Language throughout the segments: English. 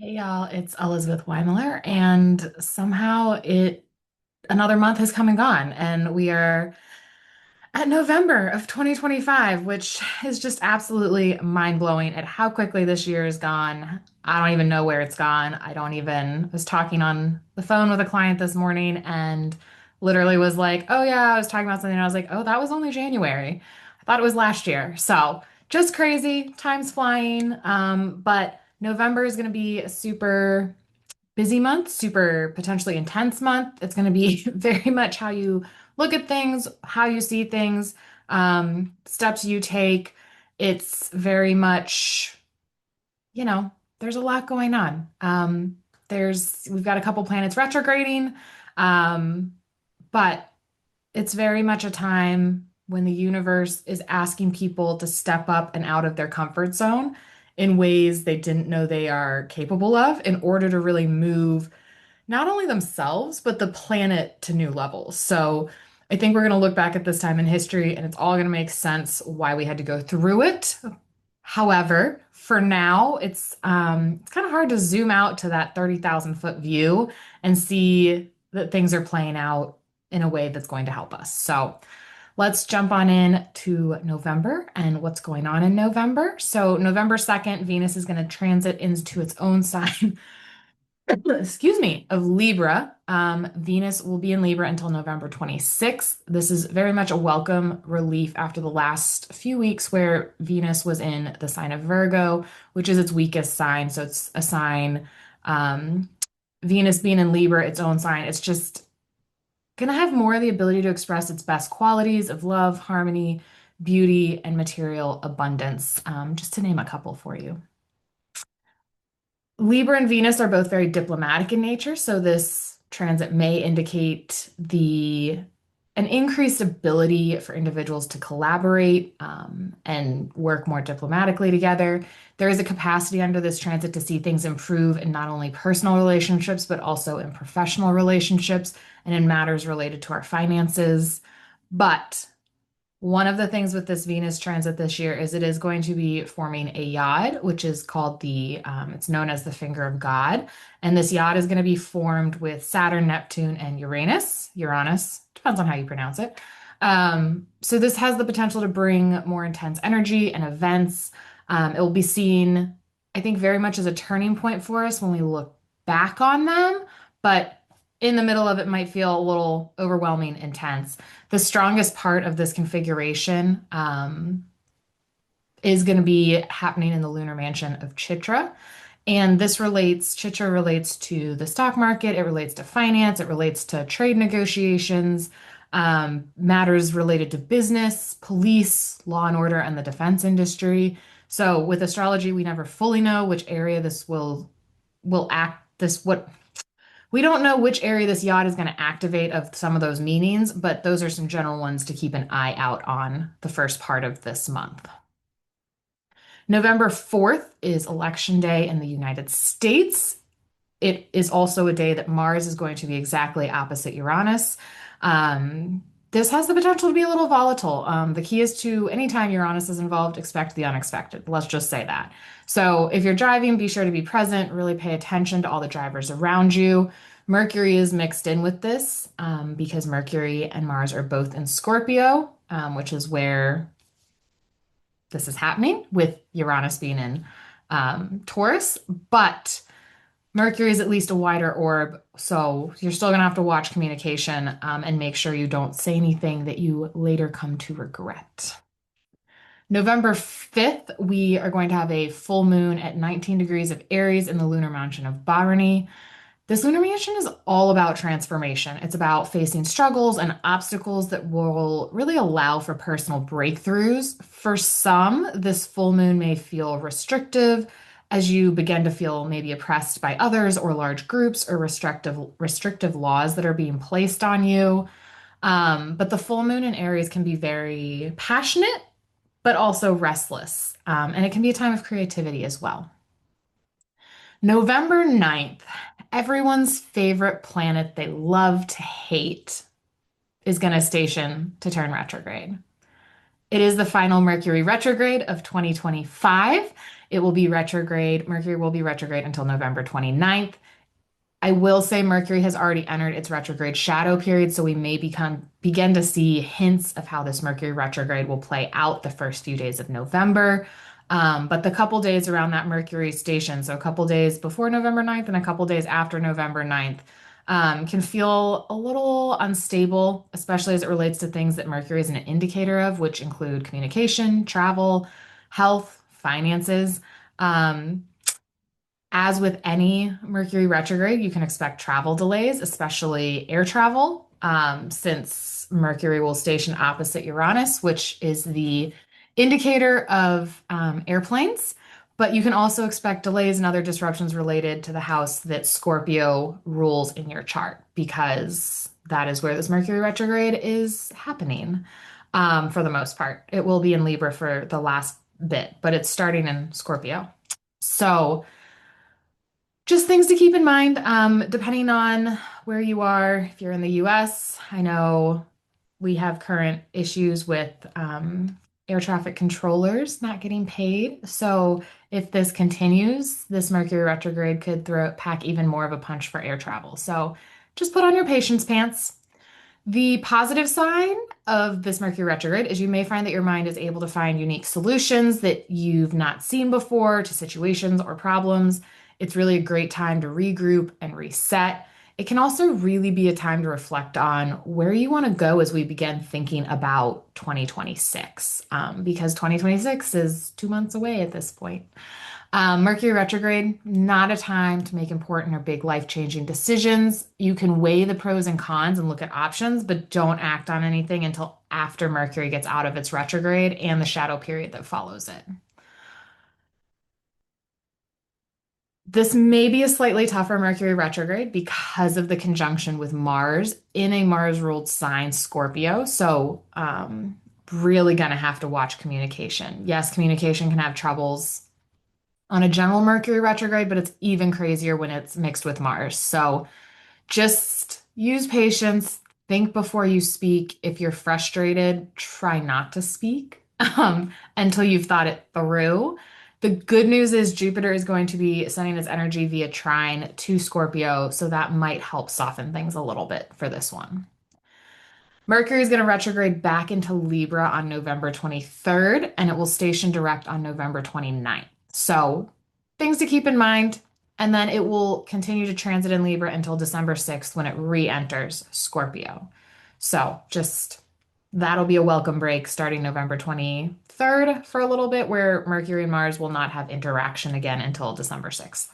Hey y'all, it's Elizabeth Weimiller, and somehow another month has come and gone, and we are at November of 2025, which is just absolutely mind-blowing at how quickly this year is gone. I don't even know where it's gone. I was talking on the phone with a client this morning and literally was like, "Oh yeah, I was talking about something," and I was like, "Oh, that was only January. I thought it was last year." So just crazy, time's flying. But November is going to be a super busy month, super potentially intense month. It's going to be very much how you look at things, how you see things, steps you take. It's very much, you know, there's a lot going on. We've got a couple planets retrograding, um, but it's very much a time when the universe is asking people to step up and out of their comfort zone in ways they didn't know they are capable of in order to really move not only themselves, but the planet to new levels. So I think we're going to look back at this time in history and it's all going to make sense why we had to go through it. However, for now, it's kind of hard to zoom out to that 30,000 foot view and see that things are playing out in a way that's going to help us. So let's jump on in to November and what's going on in November. So November 2nd, Venus is going to transit into its own sign excuse me, of Libra. Venus will be in Libra until November 26th. This is very much a welcome relief after the last few weeks where Venus was in the sign of Virgo, which is its weakest sign. So it's a sign, um, Venus being in Libra, its own sign, it's just going to have more of the ability to express its best qualities of love, harmony, beauty, and material abundance, just to name a couple for you. Libra and Venus are both very diplomatic in nature, so this transit may indicate the an increased ability for individuals to collaborate and work more diplomatically together. There is a capacity under this transit to see things improve in not only personal relationships, but also in professional relationships and in matters related to our finances. But one of the things with this Venus transit this year is it is going to be forming a yod, which is called it's known as the finger of God. And this yod is going to be formed with Saturn, Neptune, and Uranus, depends on how you pronounce it. So this has the potential to bring more intense energy and events. It will be seen, I think, very much as a turning point for us when we look back on them, but in the middle of it might feel a little overwhelming, intense. The strongest part of this configuration is going to be happening in the lunar mansion of Chitra. And Chitra relates to the stock market, it relates to finance, it relates to trade negotiations, matters related to business, police, law and order, and the defense industry. So with astrology, we never fully know which area this will act this what we don't know which area this yacht is going to activate of some of those meanings, but those are some general ones to keep an eye out on the first part of this month. November 4th is Election Day in the United States. It is also a day that Mars is going to be exactly opposite Uranus. This has the potential to be a little volatile. The key is to, anytime Uranus is involved, expect the unexpected. Let's just say that. So if you're driving, be sure to be present, really pay attention to all the drivers around you. Mercury is mixed in with this because Mercury and Mars are both in Scorpio, which is where this is happening, with Uranus being in Taurus. But Mercury is at least a wider orb, so you're still going to have to watch communication and make sure you don't say anything that you later come to regret. November 5th, we are going to have a full moon at 19 degrees of Aries in the lunar mansion of Bharani. This lunar mansion is all about transformation. It's about facing struggles and obstacles that will really allow for personal breakthroughs. For some, this full moon may feel restrictive as you begin to feel maybe oppressed by others or large groups or restrictive laws that are being placed on you. But the full moon in Aries can be very passionate, but also restless. And it can be a time of creativity as well. November 9th, everyone's favorite planet they love to hate is going to station to turn retrograde. It is the final Mercury retrograde of 2025. It will be retrograde. Mercury will be retrograde until November 29th. I will say Mercury has already entered its retrograde shadow period, so we may begin to see hints of how this Mercury retrograde will play out the first few days of November. But the couple days around that Mercury station, so a couple days before November 9th and a couple days after November 9th, can feel a little unstable, especially as it relates to things that Mercury is an indicator of, which include communication, travel, health, finances. Um, as with any Mercury retrograde, you can expect travel delays, especially air travel, since Mercury will station opposite Uranus, which is the indicator of airplanes. But you can also expect delays and other disruptions related to the house that Scorpio rules in your chart, because that is where this Mercury retrograde is happening, for the most part. It will be in Libra for the last bit, but it's starting in Scorpio. So, just things to keep in mind, depending on where you are. If you're in the US, I know we have current issues with air traffic controllers not getting paid. So if this continues, this Mercury retrograde could pack even more of a punch for air travel. So just put on your patience pants. The positive sign of this Mercury retrograde is you may find that your mind is able to find unique solutions that you've not seen before to situations or problems. It's really a great time to regroup and reset. It can also really be a time to reflect on where you want to go as we begin thinking about 2026, because 2026 is 2 months away at this point. Mercury retrograde, not a time to make important or big life-changing decisions. You can weigh the pros and cons and look at options, but don't act on anything until after Mercury gets out of its retrograde and the shadow period that follows it. This may be a slightly tougher Mercury retrograde because of the conjunction with Mars in a Mars-ruled sign, Scorpio. So, really gonna have to watch communication. Yes, communication can have troubles on a general Mercury retrograde, but it's even crazier when it's mixed with Mars. So just use patience, think before you speak. If you're frustrated, try not to speak until you've thought it through. The good news is Jupiter is going to be sending its energy via trine to Scorpio, so that might help soften things a little bit for this one. Mercury is going to retrograde back into Libra on November 23rd, and it will station direct on November 29th. So, things to keep in mind. And then it will continue to transit in Libra until December 6th when it re enters Scorpio. So, just that'll be a welcome break starting November 23rd for a little bit, where Mercury and Mars will not have interaction again until December 6th.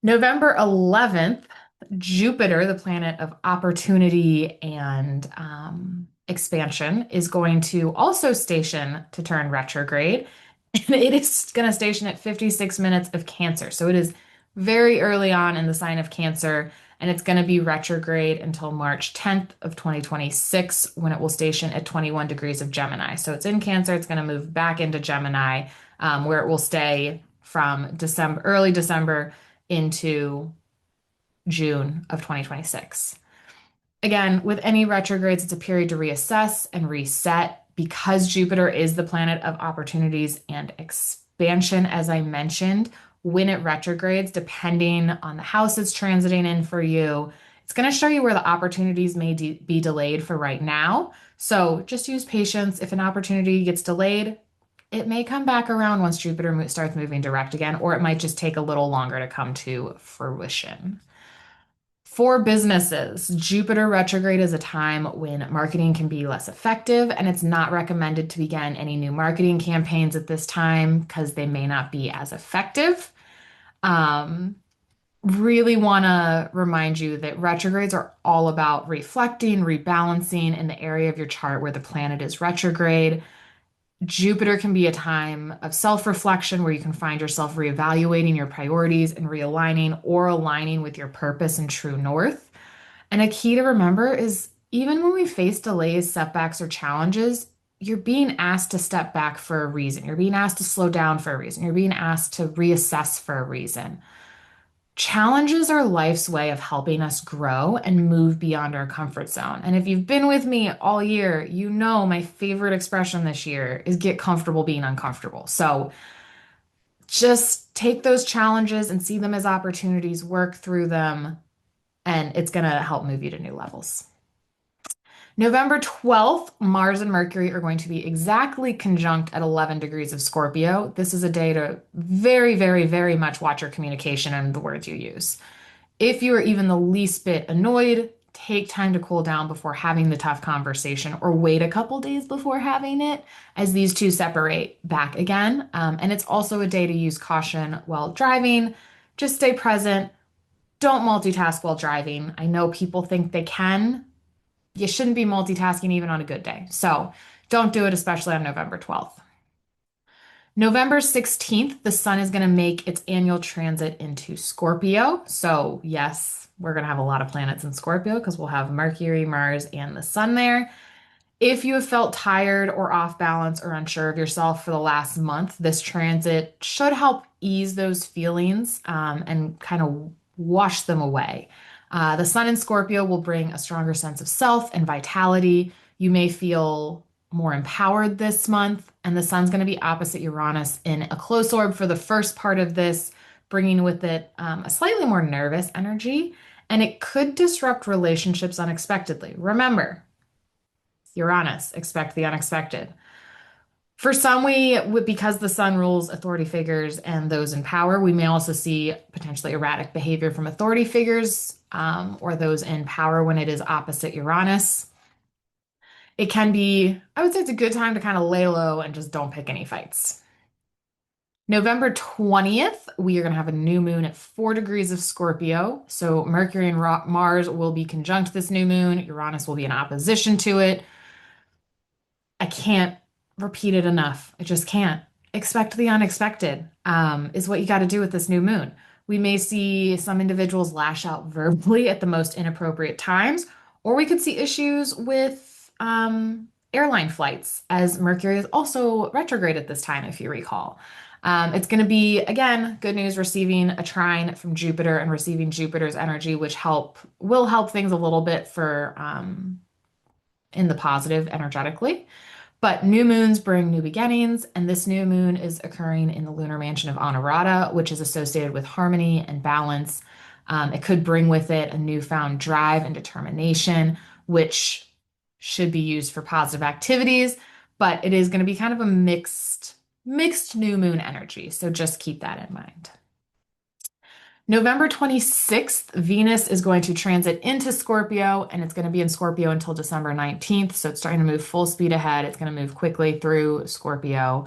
November 11th, Jupiter, the planet of opportunity and expansion, is going to also station to turn retrograde. And it is going to station at 56 minutes of Cancer. So it is very early on in the sign of Cancer, and it's going to be retrograde until March 10th of 2026 when it will station at 21 degrees of Gemini. So it's in Cancer, it's going to move back into Gemini, where it will stay from early December into June of 2026. Again, with any retrogrades, it's a period to reassess and reset because Jupiter is the planet of opportunities and expansion, as I mentioned. When it retrogrades, depending on the house it's transiting in for you, it's going to show you where the opportunities may be delayed for right now. So just use patience. If an opportunity gets delayed, it may come back around once Jupiter starts moving direct again, or it might just take a little longer to come to fruition. For businesses, Jupiter retrograde is a time when marketing can be less effective, and it's not recommended to begin any new marketing campaigns at this time because they may not be as effective. Really want to remind you that retrogrades are all about reflecting, rebalancing in the area of your chart where the planet is retrograde. Jupiter can be a time of self-reflection where you can find yourself reevaluating your priorities and realigning or aligning with your purpose and true north. And a key to remember is even when we face delays, setbacks, or challenges, you're being asked to step back for a reason. You're being asked to slow down for a reason. You're being asked to reassess for a reason. Challenges are life's way of helping us grow and move beyond our comfort zone. And if you've been with me all year, you know my favorite expression this year is get comfortable being uncomfortable. So Just take those challenges and see them as opportunities, work through them, and it's going to help move you to new levels. November 12th, Mars and Mercury are going to be exactly conjunct at 11 degrees of Scorpio. This is a day to very, very, very much watch your communication and the words you use. If you are even the least bit annoyed, take time to cool down before having the tough conversation or wait a couple days before having it, as these two separate back again. And it's also a day to use caution while driving. Just stay present. Don't multitask while driving. I know people think they can. You shouldn't be multitasking even on a good day. So don't do it, especially on November 12th. November 16th, the sun is going to make its annual transit into Scorpio. So, yes, we're going to have a lot of planets in Scorpio because we'll have Mercury, Mars, and the sun there. If you have felt tired or off balance or unsure of yourself for the last month, this transit should help ease those feelings and kind of wash them away. The sun in Scorpio will bring a stronger sense of self and vitality. You may feel more empowered this month, and the sun's going to be opposite Uranus in a close orb for the first part of this, bringing with it a slightly more nervous energy, and it could disrupt relationships unexpectedly. Remember, Uranus, expect the unexpected. For some, because the sun rules authority figures and those in power, we may also see potentially erratic behavior from authority figures or those in power when it is opposite Uranus. It can be, I would say it's a good time to kind of lay low and just don't pick any fights. November 20th, we are going to have a new moon at 4 degrees of Scorpio. So Mercury and Mars will be conjunct this new moon. Uranus will be in opposition to it. I can't repeat it enough. I just can't. Expect the unexpected, is what you got to do with this new moon. We may see some individuals lash out verbally at the most inappropriate times, or we could see issues with airline flights, as Mercury is also retrograde at this time, if you recall. It's going to be, again, good news receiving a trine from Jupiter and receiving Jupiter's energy, which will help things a little bit for in the positive energetically. But new moons bring new beginnings, and this new moon is occurring in the lunar mansion of Anurata, which is associated with harmony and balance. It could bring with it a newfound drive and determination, which should be used for positive activities, but it is going to be kind of a mixed new moon energy. So just keep that in mind. November 26th, Venus is going to transit into Scorpio, and it's going to be in Scorpio until December 19th. So it's starting to move full speed ahead. It's going to move quickly through Scorpio.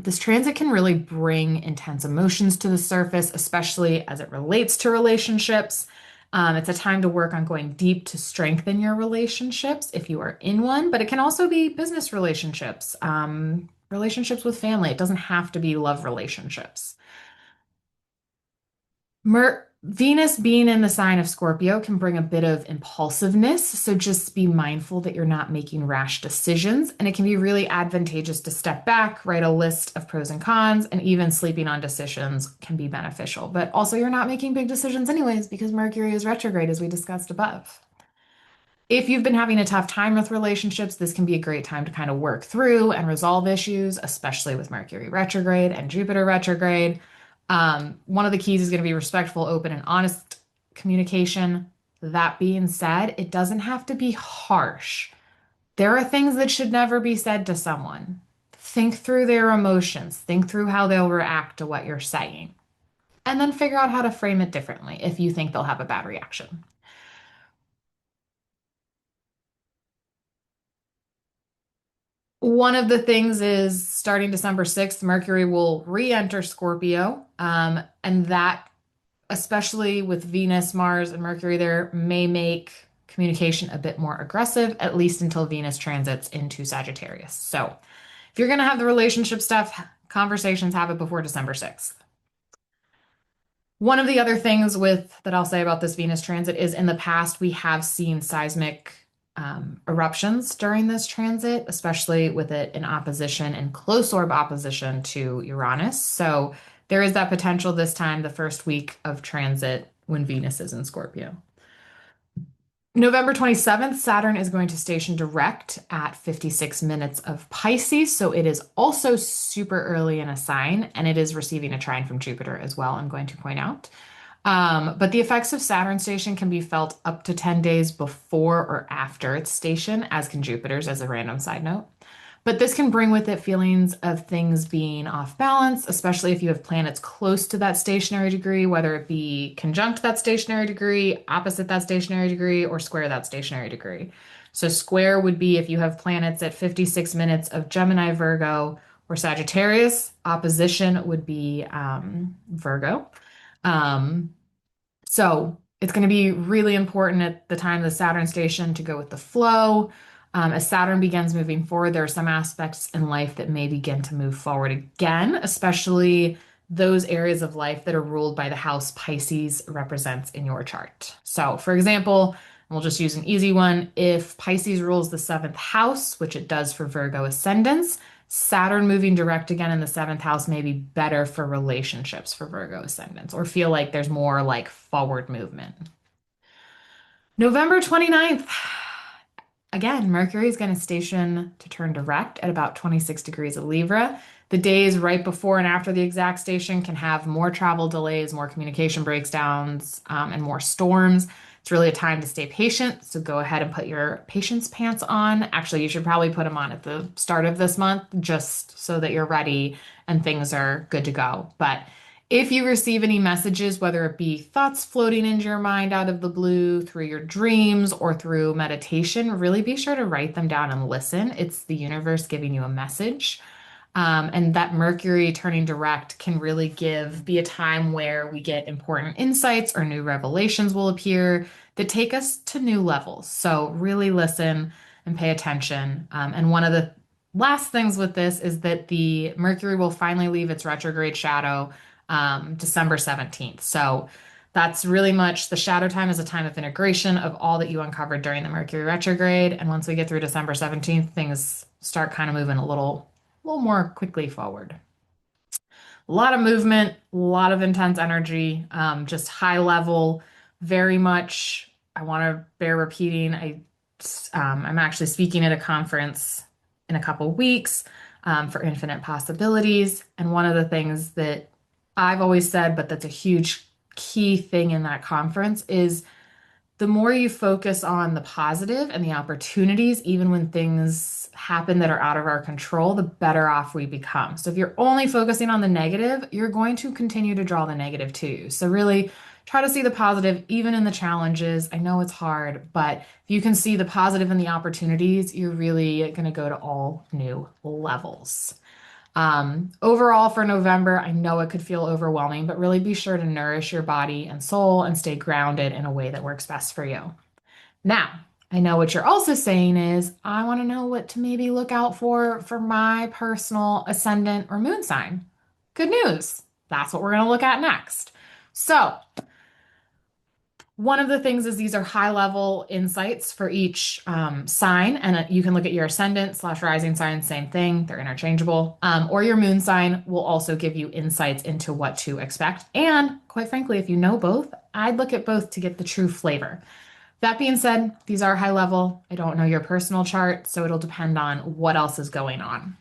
This transit can really bring intense emotions to the surface, especially as it relates to relationships. It's a time to work on going deep to strengthen your relationships if you are in one, but it can also be business relationships, relationships with family. It doesn't have to be love relationships. Venus being in the sign of Scorpio can bring a bit of impulsiveness, so just be mindful that you're not making rash decisions, and it can be really advantageous to step back, write a list of pros and cons, and even sleeping on decisions can be beneficial. But also, you're not making big decisions anyways because Mercury is retrograde, as we discussed above. If you've been having a tough time with relationships, this can be a great time to kind of work through and resolve issues, especially with Mercury retrograde and Jupiter retrograde. One of the keys is going to be respectful, open, and honest communication. That being said, it doesn't have to be harsh. There are things that should never be said to someone. Think through their emotions, think through how they'll react to what you're saying, and then figure out how to frame it differently if you think they'll have a bad reaction. One of the things is starting December 6th, Mercury will re-enter Scorpio, and that especially with Venus, Mars, and Mercury there, may make communication a bit more aggressive, at least until Venus transits into Sagittarius. So if you're going to have the relationship stuff, conversations, have it before December 6th. One of the other things that I'll say about this Venus transit is in the past we have seen seismic eruptions during this transit, especially with it in opposition and close orb opposition to Uranus. So there is that potential this time, the first week of transit when Venus is in Scorpio. November 27th, Saturn is going to station direct at 56 minutes of Pisces. So it is also super early in a sign, and it is receiving a trine from Jupiter as well, I'm going to point out. But the effects of Saturn station can be felt up to 10 days before or after its station, as can Jupiter's, as a random side note. But this can bring with it feelings of things being off balance, especially if you have planets close to that stationary degree, whether it be conjunct that stationary degree, opposite that stationary degree, or square that stationary degree. So, square would be if you have planets at 56 minutes of Gemini, Virgo, or Sagittarius. Opposition would be Virgo. Um, so it's going to be really important at the time of the Saturn station to go with the flow. As Saturn begins moving forward, there are some aspects in life that may begin to move forward again, especially those areas of life that are ruled by the house Pisces represents in your chart. So, for example, we'll just use an easy one. If Pisces rules the seventh house, which it does for Virgo ascendants, Saturn moving direct again in the seventh house may be better for relationships for Virgo ascendants or feel like there's more like forward movement. November 29th, again, Mercury is going to station to turn direct at about 26 degrees of Libra. The days right before and after the exact station can have more travel delays, more communication breakdowns, and more storms. It's really a time to stay patient. So go ahead and put your patience pants on. Actually, you should probably put them on at the start of this month just so that you're ready and things are good to go. But if you receive any messages, whether it be thoughts floating into your mind out of the blue through your dreams or through meditation, really be sure to write them down and listen. It's the universe giving you a message. And that Mercury turning direct can really be a time where we get important insights or new revelations will appear that take us to new levels. So really listen and pay attention. And one of the last things with this is that the Mercury will finally leave its retrograde shadow December 17th. So that's really much the shadow time is a time of integration of all that you uncovered during the Mercury retrograde. And once we get through December 17th, things start kind of moving a little more quickly forward. A lot of movement, a lot of intense energy, just high level, very much. I want to bear repeating. I'm actually speaking at a conference in a couple weeks for Infinite Possibilities, and one of the things that I've always said, but that's a huge key thing in that conference is the more you focus on the positive and the opportunities, even when things happen that are out of our control, the better off we become. So if you're only focusing on the negative, you're going to continue to draw the negative to you. So really try to see the positive, even in the challenges. I know it's hard, but if you can see the positive and the opportunities, you're really going to go to all new levels. Overall, for November, I know it could feel overwhelming, but really be sure to nourish your body and soul and stay grounded in a way that works best for you. Now, I know what you're also saying is, I want to know what to maybe look out for my personal ascendant or moon sign. Good news. That's what we're going to look at next. So, one of the things is these are high level insights for each sign, and you can look at your ascendant slash rising sign, same thing, they're interchangeable. Or your moon sign will also give you insights into what to expect. And quite frankly, if you know both, I'd look at both to get the true flavor. That being said, these are high level. I don't know your personal chart, so it'll depend on what else is going on.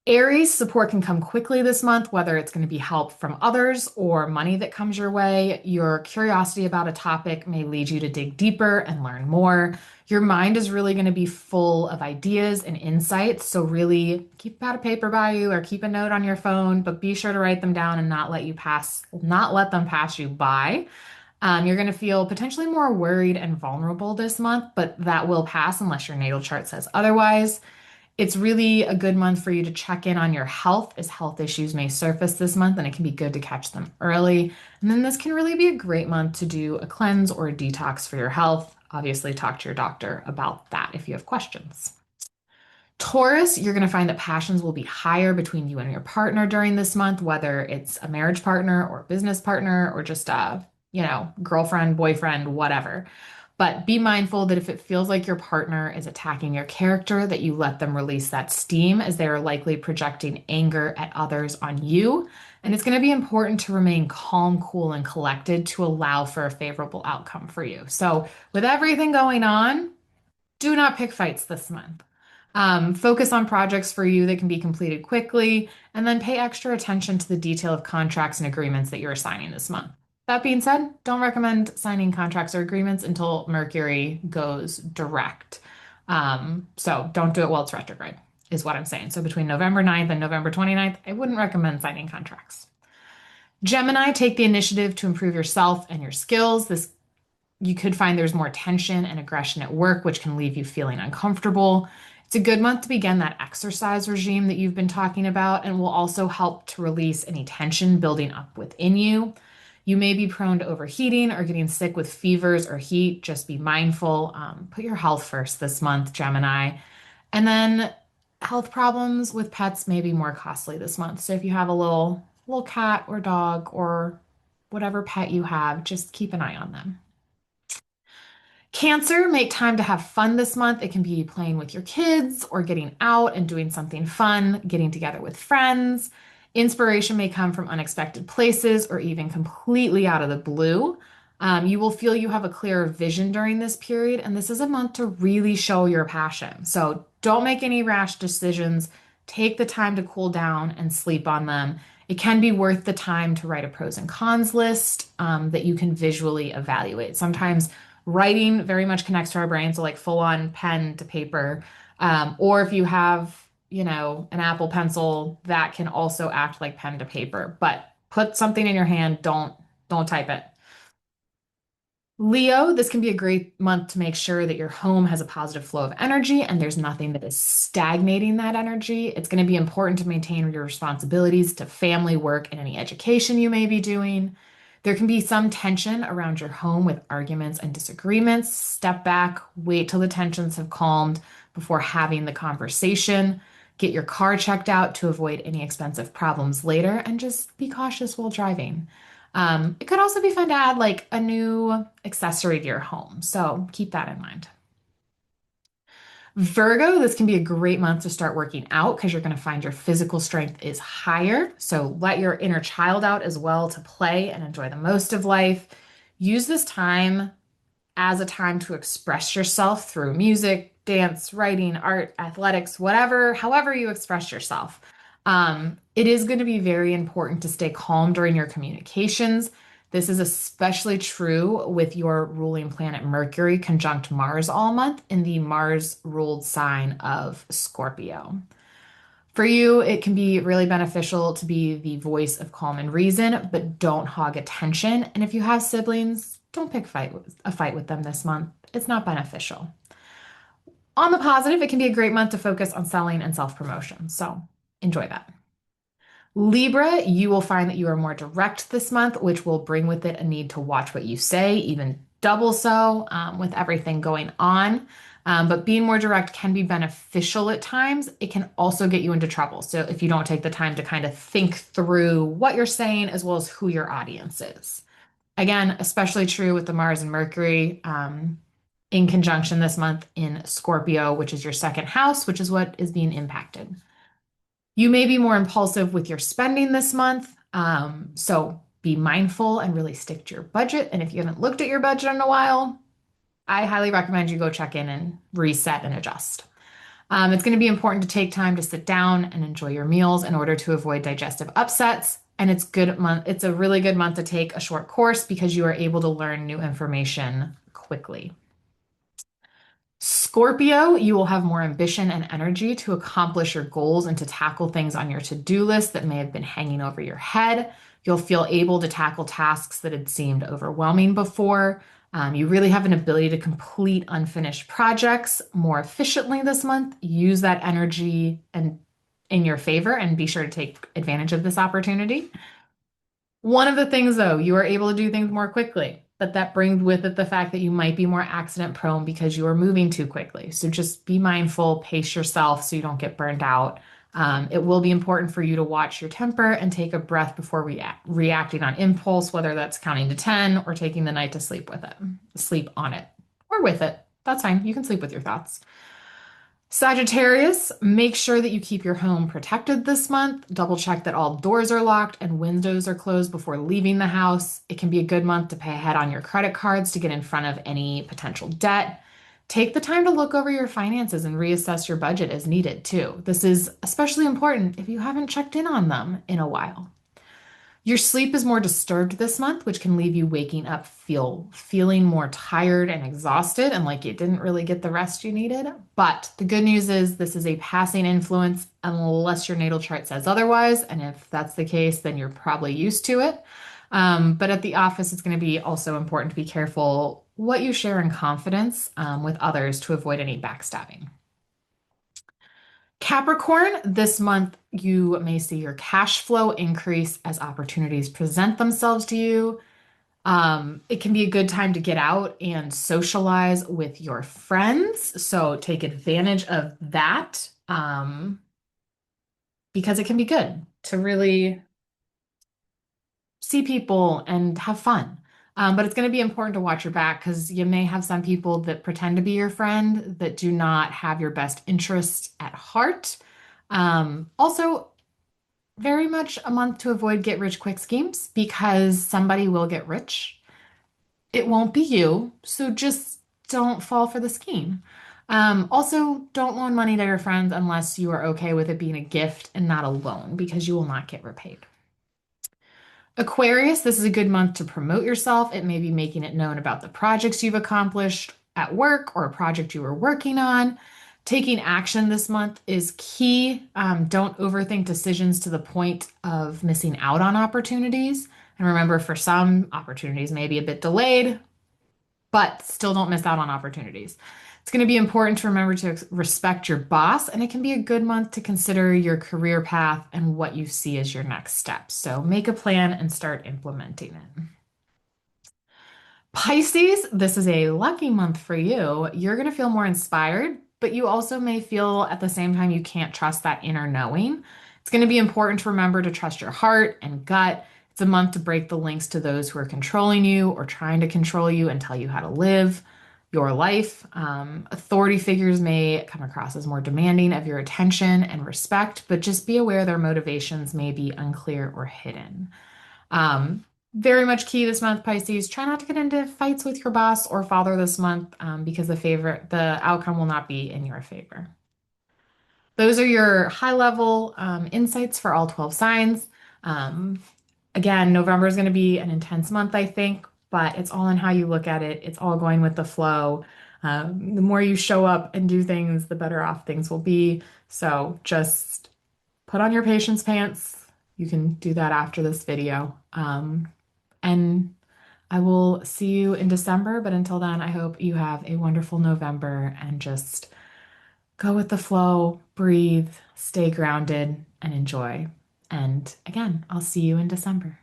Aries support can come quickly this month, whether it's going to be help from others or money that comes your way. Your curiosity about a topic may lead you to dig deeper and learn more. Your mind is really going to be full of ideas and insights. So really keep a pad of paper by you or keep a note on your phone, but be sure to write them down and not let them pass you by. You're going to feel potentially more worried and vulnerable this month, but that will pass unless your natal chart says otherwise. It's really a good month for you to check in on your health as health issues may surface this month, and it can be good to catch them early. And then this can really be a great month to do a cleanse or a detox for your health. Obviously, talk to your doctor about that if you have questions. Taurus, you're going to find that passions will be higher between you and your partner during this month, whether it's a marriage partner or business partner or just girlfriend, boyfriend, whatever. But be mindful that if it feels like your partner is attacking your character, that you let them release that steam as they are likely projecting anger at others on you. And it's going to be important to remain calm, cool, and collected to allow for a favorable outcome for you. So, with everything going on, do not pick fights this month. Focus on projects for you that can be completed quickly, and then pay extra attention to the detail of contracts and agreements that you're signing this month. That being said, don't recommend signing contracts or agreements until Mercury goes direct. So don't do it while it's retrograde, is what I'm saying. So between November 9th and November 29th, I wouldn't recommend signing contracts. Gemini, take the initiative to improve yourself and your skills. This you could find there's more tension and aggression at work, which can leave you feeling uncomfortable. It's a good month to begin that exercise regime that you've been talking about and will also help to release any tension building up within you. You may be prone to overheating or getting sick with fevers or heat. Just be mindful. Put your health first this month, Gemini. And then health problems with pets may be more costly this month. So if you have a little cat or dog or whatever pet you have, just keep an eye on them. Cancer, make time to have fun this month. It can be playing with your kids or getting out and doing something fun, getting together with friends. Inspiration may come from unexpected places or even completely out of the blue. You will feel you have a clearer vision during this period, and this is a month to really show your passion. So don't make any rash decisions. Take the time to cool down and sleep on them. It can be worth the time to write a pros and cons list that you can visually evaluate. Sometimes writing very much connects to our brain, so like full on pen to paper. Or if you have, an Apple Pencil, that can also act like pen to paper. But put something in your hand, don't type it. Leo, this can be a great month to make sure that your home has a positive flow of energy and there's nothing that is stagnating that energy. It's going to be important to maintain your responsibilities to family, work, and any education you may be doing. There can be some tension around your home with arguments and disagreements. Step back, wait till the tensions have calmed before having the conversation. Get your car checked out to avoid any expensive problems later, and just be cautious while driving. It could also be fun to add like a new accessory to your home. So keep that in mind. Virgo, this can be a great month to start working out because you're going to find your physical strength is higher. So let your inner child out as well to play and enjoy the most of life. Use this time as a time to express yourself through music, dance, writing, art, athletics, whatever, however you express yourself. It is going to be very important to stay calm during your communications. This is especially true with your ruling planet Mercury conjunct Mars all month in the Mars ruled sign of Scorpio. For you, it can be really beneficial to be the voice of calm and reason, but don't hog attention. And if you have siblings, don't pick a fight with them this month. It's not beneficial. On the positive, it can be a great month to focus on selling and self-promotion. So enjoy that. Libra, you will find that you are more direct this month, which will bring with it a need to watch what you say, even double so with everything going on. But being more direct can be beneficial at times. It can also get you into trouble. So if you don't take the time to kind of think through what you're saying as well as who your audience is. Again, especially true with the Mars and Mercury in conjunction this month in Scorpio, which is your second house, which is what is being impacted. You may be more impulsive with your spending this month. So be mindful and really stick to your budget. And if you haven't looked at your budget in a while, I highly recommend you go check in and reset and adjust. It's going to be important to take time to sit down and enjoy your meals in order to avoid digestive upsets. And it's a really good month to take a short course because you are able to learn new information quickly. Scorpio, you will have more ambition and energy to accomplish your goals and to tackle things on your to-do list that may have been hanging over your head. You'll feel able to tackle tasks that had seemed overwhelming before. You really have an ability to complete unfinished projects more efficiently this month. Use that energy and in your favor and be sure to take advantage of this opportunity. One of the things, though, you are able to do things more quickly, but that brings with it the fact that you might be more accident prone because you are moving too quickly. So just be mindful, pace yourself so you don't get burned out. It will be important for you to watch your temper and take a breath before reacting on impulse, whether that's counting to 10 or taking the night to sleep on it or with it. That's fine. You can sleep with your thoughts. Sagittarius, make sure that you keep your home protected this month. Double check that all doors are locked and windows are closed before leaving the house. It can be a good month to pay ahead on your credit cards to get in front of any potential debt. Take the time to look over your finances and reassess your budget as needed, too. This is especially important if you haven't checked in on them in a while. Your sleep is more disturbed this month, which can leave you waking up feeling more tired and exhausted and like you didn't really get the rest you needed. But the good news is this is a passing influence unless your natal chart says otherwise. And if that's the case, then you're probably used to it. But at the office, it's going to be also important to be careful what you share in confidence with others to avoid any backstabbing. Capricorn, this month you may see your cash flow increase as opportunities present themselves to you. It can be a good time to get out and socialize with your friends. So take advantage of that because it can be good to really see people and have fun. But it's going to be important to watch your back because you may have some people that pretend to be your friend that do not have your best interests at heart. Also, very much a month to avoid get rich quick schemes because somebody will get rich. It won't be you, so just don't fall for the scheme. Also, don't loan money to your friends unless you are okay with it being a gift and not a loan because you will not get repaid. Aquarius, this is a good month to promote yourself. It may be making it known about the projects you've accomplished at work or a project you were working on. Taking action this month is key. Don't overthink decisions to the point of missing out on opportunities. And remember, for some opportunities may be a bit delayed, but still don't miss out on opportunities. It's going to be important to remember to respect your boss, and it can be a good month to consider your career path and what you see as your next steps. So make a plan and start implementing it. Pisces, this is a lucky month for you. You're going to feel more inspired, but you also may feel at the same time you can't trust that inner knowing. It's going to be important to remember to trust your heart and gut. It's a month to break the links to those who are controlling you or trying to control you and tell you how to live your life. Authority figures may come across as more demanding of your attention and respect, but just be aware their motivations may be unclear or hidden. Um, Very much key this month, Pisces. Try not to get into fights with your boss or father this month because the outcome will not be in your favor. Those are your high level insights for all 12 signs. Um, Again, November is going to be an intense month, I think, but it's all in how you look at it. It's all going with the flow. The more you show up and do things, the better off things will be. So just put on your patience pants. You can do that after this video. And I will see you in December. But until then, I hope you have a wonderful November and just go with the flow, breathe, stay grounded, and enjoy. And again, I'll see you in December.